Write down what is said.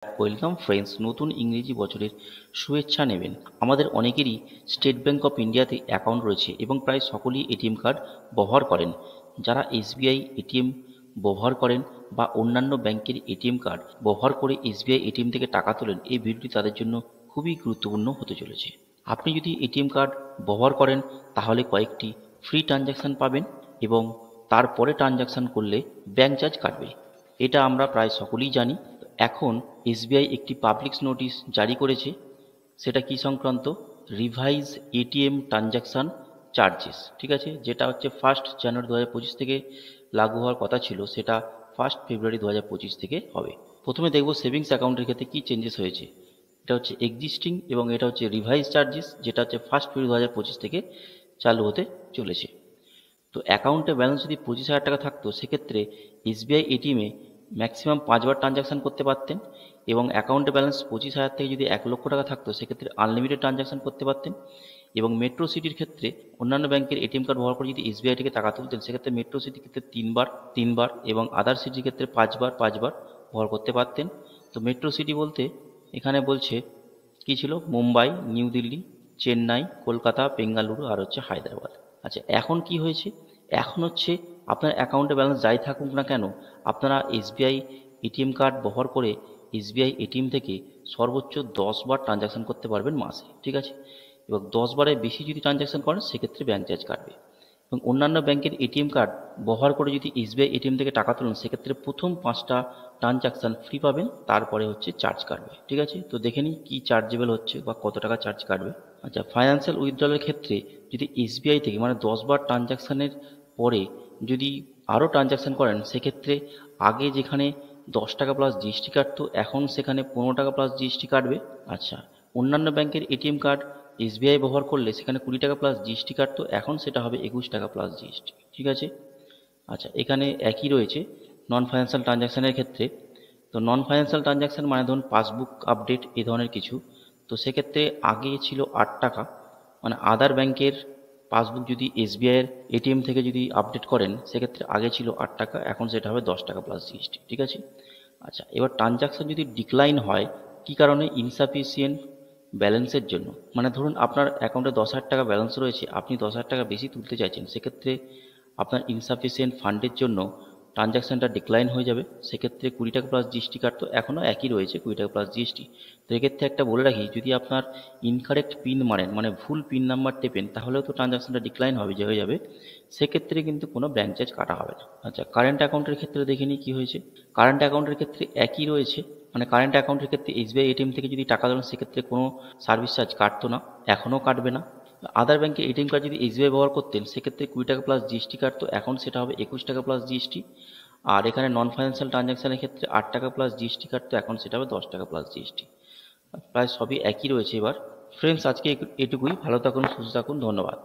Welcome friends, নতুন ইংরেজি বছরের শুভেচ্ছা নেবেন। আমাদের অনেকেরই স্টেট ব্যাংক অফ ইন্ডিয়াতে অ্যাকাউন্ট রয়েছে এবং প্রায় সকলেই এটিএম কার্ড ব্যবহার করেন। যারা এসবিআই এটিএম ব্যবহার করেন বা অন্যান্য ব্যাংকের এটিএম কার্ড ব্যবহার করে এসবিআই এটিএম থেকে টাকা তোলেন, এই ভিডিওটি তাদের জন্য খুবই গুরুত্বপূর্ণ হতে চলেছে। আপনি যদি এটিএম কার্ড ব্যবহার করেন তাহলে কয়েকটি ফ্রি ট্রানজ্যাকশান পাবেন এবং তারপরে ট্রানজ্যাকশান করলে ব্যাংক চার্জ কাটবে। এটা আমরা প্রায় সকলেই জানি। এখন এসবিআই একটি পাবলিক নোটিশ জারি করেছে। সেটা কি সংক্রান্ত? রিভাইজ এটিএম ট্রানজ্যাকশান চার্জেস, ঠিক আছে, যেটা হচ্ছে 1 জানুয়ারি 2025 থেকে লাগু হওয়ার কথা ছিল, সেটা 1 ফেব্রুয়ারি 2025 থেকে হবে। প্রথমে দেখব সেভিংস অ্যাকাউন্টের ক্ষেত্রে কী চেঞ্জেস হয়েছে। এটা হচ্ছে এক্সিস্টিং এবং এটা হচ্ছে রিভাইজ চার্জেস, যেটা হচ্ছে 1 ফেব্রুয়ারি 2025 থেকে চালু হতে চলেছে। তো অ্যাকাউন্টে ব্যালেন্স যদি 25,000 টাকা থাকতো, সেক্ষেত্রে এসবিআই এটিএমে ম্যাক্সিমাম 5 বার ট্রানজ্যাকশান করতে পারতেন, এবং অ্যাকাউন্টে ব্যালেন্স 25,000 থেকে যদি 1 লক্ষ টাকা থাকতো, সেক্ষেত্রে আনলিমিটেড ট্রানজ্যাকশান করতে পারতেন। এবং মেট্রো সিটির ক্ষেত্রে অন্যান্য ব্যাংকের এটিএম কার্ড ব্যবহার করে যদি এসবিআই থেকে টাকা তুলতেন, সেক্ষেত্রে মেট্রো সিটির ক্ষেত্রে 3 বার এবং আদার সিটির ক্ষেত্রে 5 বার ব্যবহার করতে পারতেন। তো মেট্রো সিটি বলতে এখানে বলছে কি ছিল, মুম্বাই, নিউ দিল্লি, চেন্নাই, কলকাতা, বেঙ্গালুরু আর হচ্ছে হায়দ্রাবাদ। আচ্ছা, এখন কি হয়েছে? এখন হচ্ছে আপনার অ্যাকাউন্টে ব্যালেন্স যাই থাকুক না কেন, আপনারা এসবিআই এটিএম কার্ড ব্যবহার করে এসবিআই এটিএম থেকে সর্বোচ্চ 10 বার ট্রানজ্যাকশান করতে পারবেন মাসে, ঠিক আছে। এবং 10 বারের বেশি যদি ট্রানজ্যাকশান করেন, সেক্ষেত্রে ব্যাংক চার্জ কাটবে। এবং অন্যান্য ব্যাংকের এটিএম কার্ড ব্যবহার করে যদি এসবিআই এটিএম থেকে টাকা তোলেন, সেক্ষেত্রে প্রথম 5টা ট্রানজ্যাকশান ফ্রি পাবেন, তারপরে হচ্ছে চার্জ কাটবে, ঠিক আছে। তো দেখে নিই কী চার্জেবল হচ্ছে বা কত টাকা চার্জ কাটবে। আচ্ছা, ফাইন্যান্সিয়াল উইথড্রলের ক্ষেত্রে যদি এসবিআই থেকে মানে 10 বার ট্রানজ্যাকশানের পরে যদি আরও ট্রানজ্যাকশান করেন, সেক্ষেত্রে আগে যেখানে 10 টাকা প্লাস জিএসটি কাটতো, এখন সেখানে 15 টাকা প্লাস জিএসটি কাটবে। আচ্ছা, অন্যান্য ব্যাংকের এটিএম কার্ড এসবিআই ব্যবহার করলে সেখানে 20 টাকা প্লাস জিএসটি কাটতো, এখন সেটা হবে 21 টাকা প্লাস জিএসটি, ঠিক আছে। আচ্ছা, এখানে একই রয়েছে নন ফাইন্যান্সিয়াল ট্রানজ্যাকশানের ক্ষেত্রে। তো নন ফাইন্যান্সিয়াল ট্রানজ্যাকশান মানে ধরুন পাসবুক আপডেট এ ধরনের কিছু। তো সেক্ষেত্রে আগে ছিল 8 টাকা, মানে আদার ব্যাংকের পাসবুক যদি এসবিআইয়ের এটিএম থেকে যদি আপডেট করেন, সেক্ষেত্রে আগে ছিল 8 টাকা, এখন সেটা হবে 10 টাকা প্লাস জিএসটি, ঠিক আছে। আচ্ছা, এবার ট্রানজ্যাকশান যদি ডিক্লাইন হয়, কী কারণে? ইনসাফিসিয়েন্ট ব্যালেন্সের জন্য। মানে ধরুন আপনার অ্যাকাউন্টে 10,000 টাকা ব্যালেন্স রয়েছে, আপনি 10,000 টাকা বেশি তুলতে চাইছেন, সেক্ষেত্রে আপনার ইনসাফিসিয়েন্ট ফান্ডের জন্য ট্রানজ্যাকশানটা ডিক্লাইন হয়ে যাবে। সেক্ষেত্রে 20 টাকা প্লাস জিএসটি কাটতো, এখনও একই রয়েছে 20 টাকা প্লাস জিএসটি। তো এক্ষেত্রে একটা বলে রাখি, যদি আপনার ইনকারেক্ট পিন মারেন, মানে ভুল পিন নাম্বার টেপেন, তাহলেও তো ট্রানজ্যাকশানটা ডিক্লাইন হবে, যে হয়ে যাবে, সেক্ষেত্রে কিন্তু কোনো ব্যাংক চার্জ কাটা হবে না। আচ্ছা, কারেন্ট অ্যাকাউন্টের ক্ষেত্রে দেখে নিই কী হয়েছে। কারেন্ট অ্যাকাউন্টের ক্ষেত্রে একই রয়েছে, মানে কারেন্ট অ্যাকাউন্টের ক্ষেত্রে এসবিআই এটিএম থেকে যদি টাকা তোলেন, সেক্ষেত্রে কোনো সার্ভিস চার্জ কাটতো না, এখনও কাটবে না। আদার ব্যাংকে এটিএম কার্ড যদি এসবিআই ব্যবহার করতেন, সেক্ষেত্রে 20 টাকা প্লাস জিএসটি কাটতো, এখন সেটা হবে 21 টাকা প্লাস জিএসটি। আর এখানে নন ফাইন্যান্সিয়াল ট্রানজ্যাকশানের ক্ষেত্রে 8 টাকা প্লাস জিএসটি কাটতো, এখন সেটা হবে 10 টাকা প্লাস জিএসটি। প্রায় সবই একই রয়েছে। এবার ফ্রেন্ডস, আজকে এটুকুই। ভালো থাকুন, সুস্থ থাকুন, ধন্যবাদ।